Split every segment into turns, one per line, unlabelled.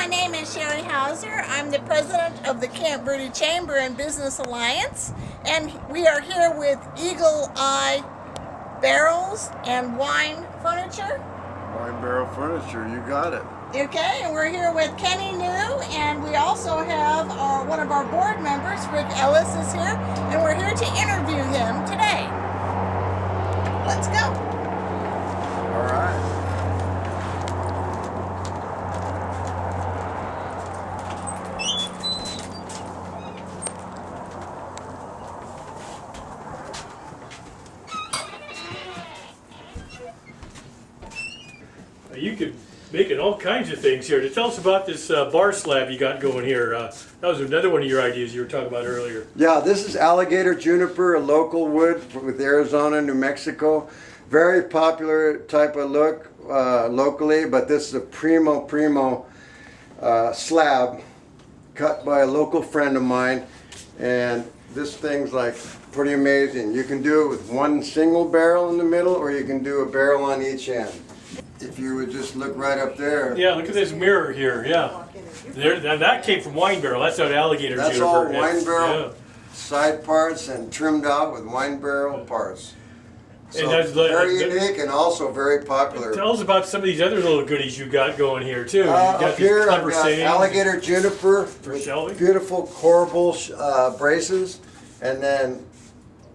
my name is Sheri Hauser. I'm the president of the Camp Verde Chamber and Business Alliance, and we are here with Eagle Eye barrels and wine furniture.
Wine barrel furniture, you got it.
Okay, and we're here with Kenny New, and we also have one of our board members, Rick Ellis, is here, and we're here to interview him today. Let's go.
All right.
You could making all kinds of things here. Tell us about this bar slab you got going here. That was another one of your ideas you were talking about earlier.
Yeah, this is alligator juniper, a local wood with Arizona, New Mexico. Very popular type of look locally, but this is a primo slab cut by a local friend of mine, and this thing's like pretty amazing. You can do it with one single barrel in the middle, or you can do a barrel on each end. If you would just look right up there.
Yeah, look at this mirror here. Yeah, that came from wine barrel. That's not alligator
That's
juniper.
all wine barrel
Yeah.
side parts and trimmed out with wine barrel parts. So
And that's
very unique and also very popular.
Tell us about some of these other little goodies you got going here too. You got
Up
these
here I've
clever
got
sayings.
alligator juniper
For
with
shelving?
beautiful corbel braces, and then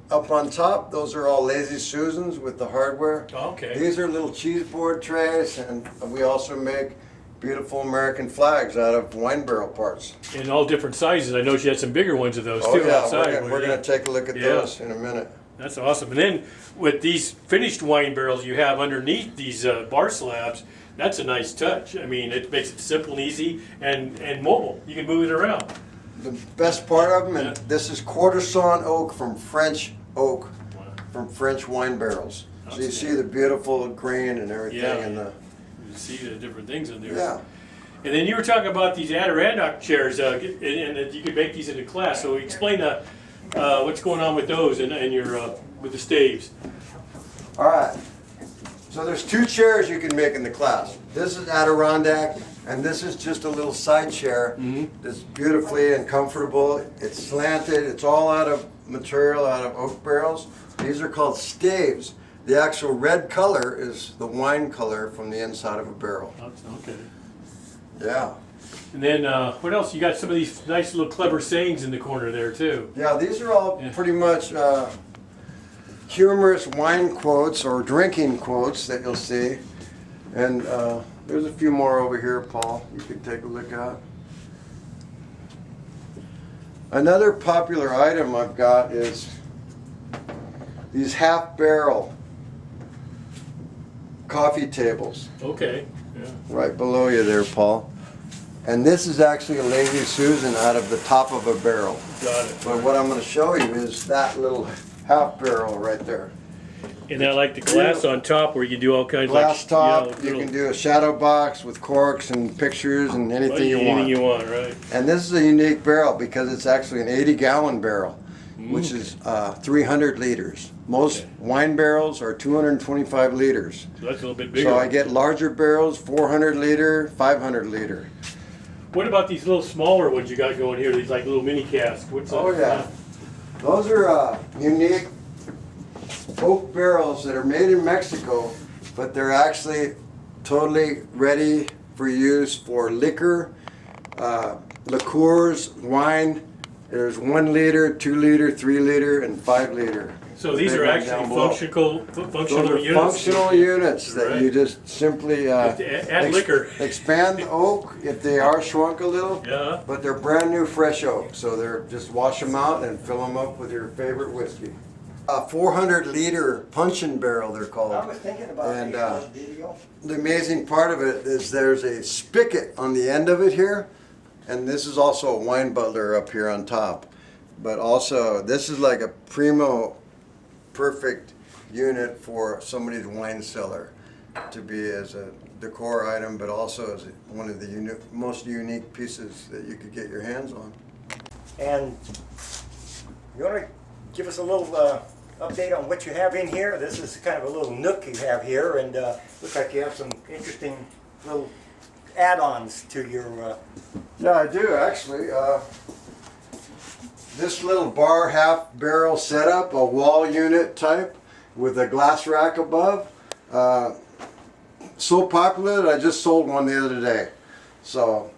up on top, those are all Lazy Susans with the hardware.
Oh, okay.
These are little cheese board trays, and we also make beautiful American flags out of wine barrel parts.
In all different sizes. I know she had some bigger ones of those
Oh
too
yeah,
outside.
we're gonna take a look at
Yeah.
those in a minute.
That's awesome. And then with these finished wine barrels you have underneath these bar slabs, that's a nice touch. I mean, it makes it simple and easy and mobile. You can move it around.
The best part of them, and
Yeah.
this is quarter sawn oak from French oak, from French wine barrels. So you see the beautiful grain and everything
Yeah.
in the,
You see the different things in there.
yeah.
And then you were talking about these Adirondack chairs, and that you could make these into class. So explain what's going on with those and your with the staves.
All right. So there's two chairs you can make in the class. This is Adirondack, and this is just a little side chair that's beautifully and comfortable. It's slanted. It's all out of material, out of oak barrels. These are called staves. The actual red color is the wine color from the inside of a barrel.
Okay.
Yeah.
And then what else? You got some of these nice little clever sayings in the corner there too.
Yeah, these are all
Yeah.
pretty much humorous wine quotes or drinking quotes that you'll see. And there's a few more over here, Paul, you could take a look at. Another popular item I've got is these half barrel coffee tables
Okay. Yeah.
right below you there, Paul. And this is actually a Lazy Susan out of the top of a barrel.
Got it.
But what I'm going to show you is that little half barrel right there.
And I like the glass on top where you can do all kinds
Glass
of
top, you can do a shadow box with corks and pictures and anything you want.
Anything you want, right?
And this is a unique barrel because it's actually an 80-gallon barrel, which is 300 liters. Most wine barrels are 225 liters.
So that's a little bit bigger.
So I get larger barrels, 400 liter, 500 liter.
What about these little smaller ones you got going here? These like little mini casks. What's that?
Oh yeah. Those are unique oak barrels that are made in Mexico, but they're actually totally ready for use for liquor, liqueurs, wine. There's 1 liter, 2 liter, 3 liter, and 5 liter.
So these
Big
are
one
actually
down below.
functional
Those are
units.
functional units that
Right.
you just simply
Add liquor.
expand the oak if they are shrunk a little.
Yeah.
But they're brand new fresh oak, so they're just wash them out and fill them up with your favorite whiskey. A 400 liter puncheon barrel, they're called.
I was thinking about
And
this video.
the amazing part of it is there's a spigot on the end of it here, and this is also a wine butler up here on top. But also, this is like a primo perfect unit for somebody's wine cellar to be as a decor item, but also as one of the most unique pieces that you could get your hands on.
And you want to give us a little update on what you have in here? This is kind of a little nook you have here, and looks like you have some interesting little add-ons to your,
Yeah, I do actually. This little bar half barrel setup, a wall unit type with a glass rack above. So popular that I just sold one the other day. So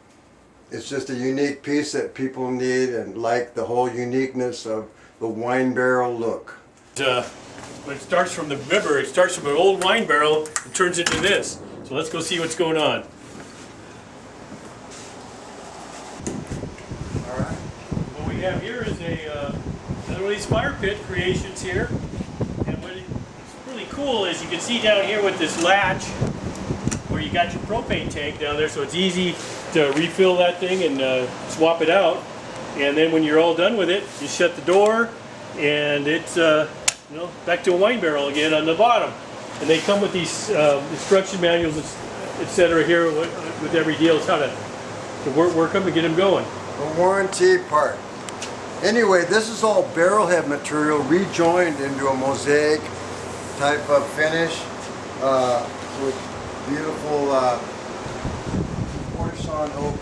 it's just a unique piece that people need and like the whole uniqueness of the wine barrel look.
But it starts from the river, it starts from an old wine barrel and turns into this. So let's go see what's going on.
All right.
What we have here is another one of these fire pit creations here. And what's really cool is you can see down here with this latch where you got your propane tank down there, so it's easy to refill that thing and swap it out. And then when you're all done with it, you shut the door and it's back to a wine barrel again on the bottom. And they come with these instruction manuals, etc. here with every deal. It's how to work them and get them going.
A warranty part. Anyway, this is all barrelhead material rejoined into a mosaic type of finish with beautiful Cortison oak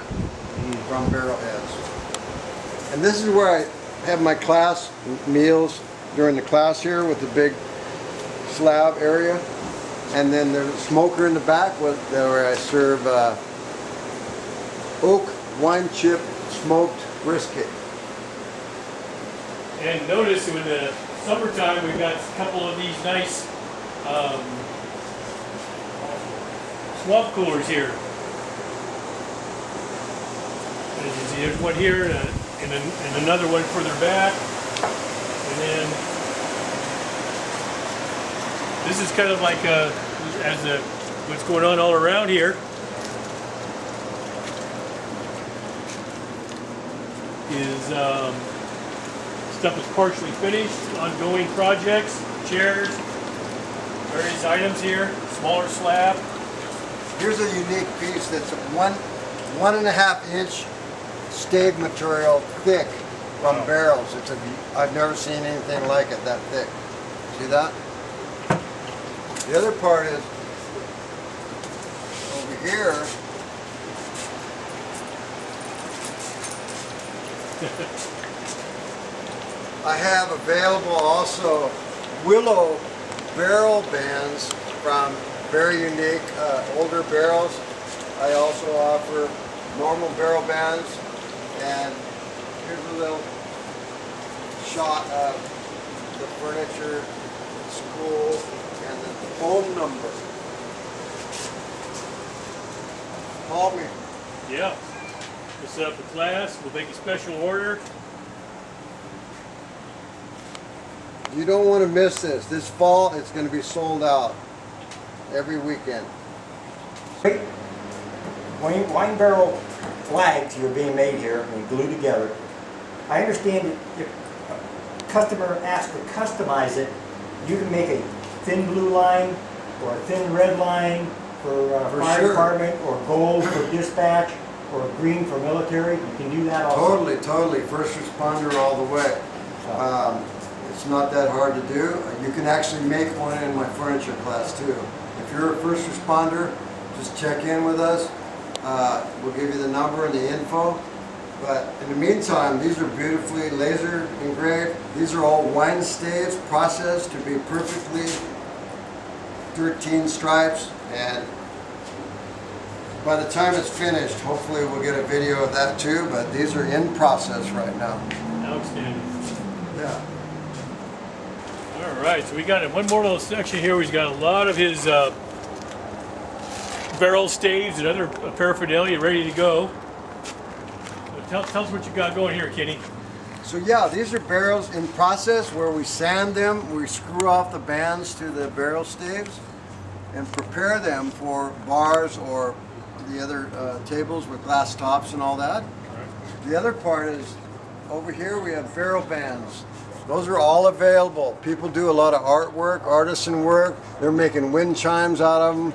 from barrelheads. And this is where I have my class meals during the class here with the big slab area. And then there's a smoker in the back where I serve oak wine chip smoked brisket.
And notice in the summertime we've got a couple of these nice swamp coolers here. As you see, there's one here and another one further back. And then this is kind of like what's going on all around here. Is stuff is partially finished, ongoing projects, chairs, various items here, smaller slab.
Here's a unique piece that's a 1.5 inch stave material thick from barrels. I've never seen anything like it that thick. See that? The other part is over here. I have available also willow barrel bands from very unique older barrels. I also offer normal barrel bands, and here's a little shot of the furniture, school, and the phone number. Call me.
Yeah. We'll set up a class, we'll make a special order.
You don't want to miss this. This fall, it's going to be sold out every weekend.
wine barrel flags you're being made here and glued together. I understand that if a customer asks to customize it, you can make a thin blue line or a thin red line for fire department, or gold for dispatch, or green for military. You can do that also.
Totally. First responder all the way. It's not that hard to do. You can actually make one in my furniture class too. If you're a first responder, just check in with us. We'll give you the number and the info. But in the meantime, these are beautifully laser engraved. These are all wine staves processed to be perfectly 13 stripes, and by the time it's finished, hopefully we'll get a video of that too, but these are in process right now.
Outstanding.
Yeah.
All right, so we got one more little section here. We've got a lot of his barrel staves and other paraphernalia ready to go. So tell us what you got going here, Kenny.
So yeah, these are barrels in process where we sand them, we screw off the bands to the barrel staves and prepare them for bars or the other tables with glass tops and all that. The other part is over here we have barrel bands. Those are all available. People do a lot of artwork, artisan work. They're making wind chimes out of them.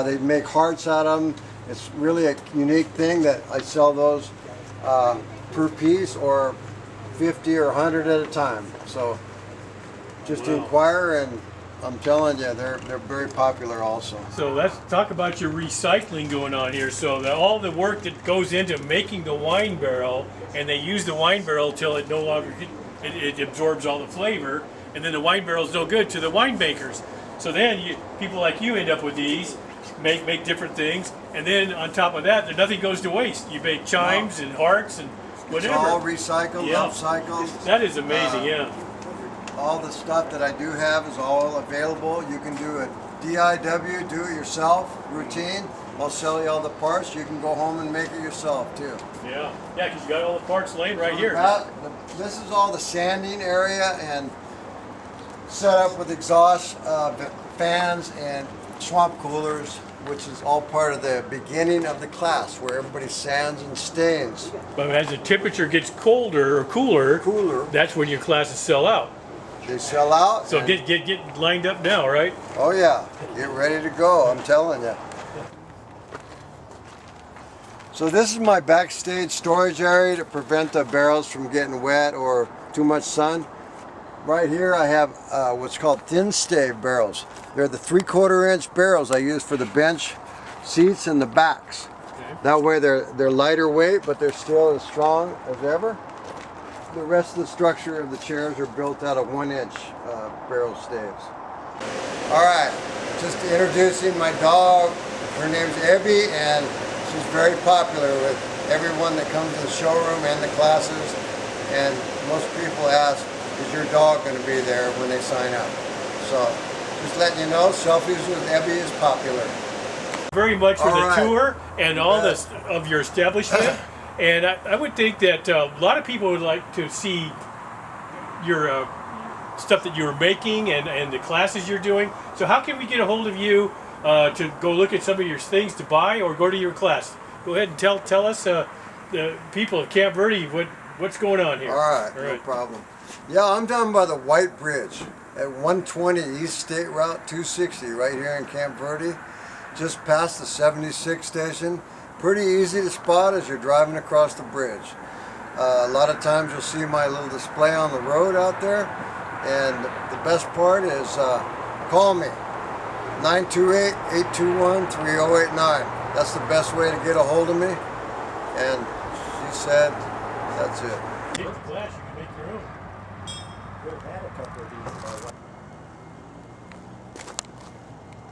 They make hearts out of them. It's really a unique thing that I sell those per piece or 50 or 100 at a time. So just inquire and I'm telling you, they're very popular also.
So let's talk about your recycling going on here. So all the work that goes into making the wine barrel, and they use the wine barrel till it no longer it absorbs all the flavor, and then the wine barrel is no good to the winemakers. So then people like you end up with these, make different things, and then on top of that, nothing goes to waste. You make chimes and hearts and whatever.
It's all recycled,
Yeah.
upcycled.
That is amazing, yeah.
All the stuff that I do have is all available. You can do a DIY, do it yourself routine. I'll sell you all the parts. You can go home and make it yourself too.
Yeah, because you got all the parts laying right here.
This is all the sanding area and set up with exhaust fans and swamp coolers, which is all part of the beginning of the class where everybody sands and stains.
But as the temperature gets colder or cooler, that's when your classes sell out.
They sell out.
So get lined up now, right?
Oh yeah, get ready to go, I'm telling you. So this is my backstage storage area to prevent the barrels from getting wet or too much sun. Right here I have what's called thin stave barrels. They're the 3/4 inch barrels I use for the bench seats and the backs. Okay. That way they're lighter weight, but they're still as strong as ever. The rest of the structure of the chairs are built out of 1 inch barrel staves. All right, just introducing my dog. Her name's Abby, and she's very popular with everyone that comes to the showroom and the classes. And most people ask, is your dog going to be there when they sign up? So just letting you know, selfies with Abby is popular.
Very much for the tour and all this of your establishment. And I would think that a lot of people would like to see your stuff that you're making and the classes you're doing. So how can we get a hold of you to go look at some of your things to buy or go to your class? Go ahead and tell us, the people at Camp Verde, what's going on here.
All right, no problem. Yeah, I'm down by the White Bridge at 120 East State Route 260 right here in Camp Verde, just past the 76 station. Pretty easy to spot as you're driving across the bridge. A lot of times you'll see my little display on the road out there, and the best part is call me, 928-821-3089. That's the best way to get a hold of me, and she said that's it.
Get the glass, you can make your own.
Could have had a couple of these.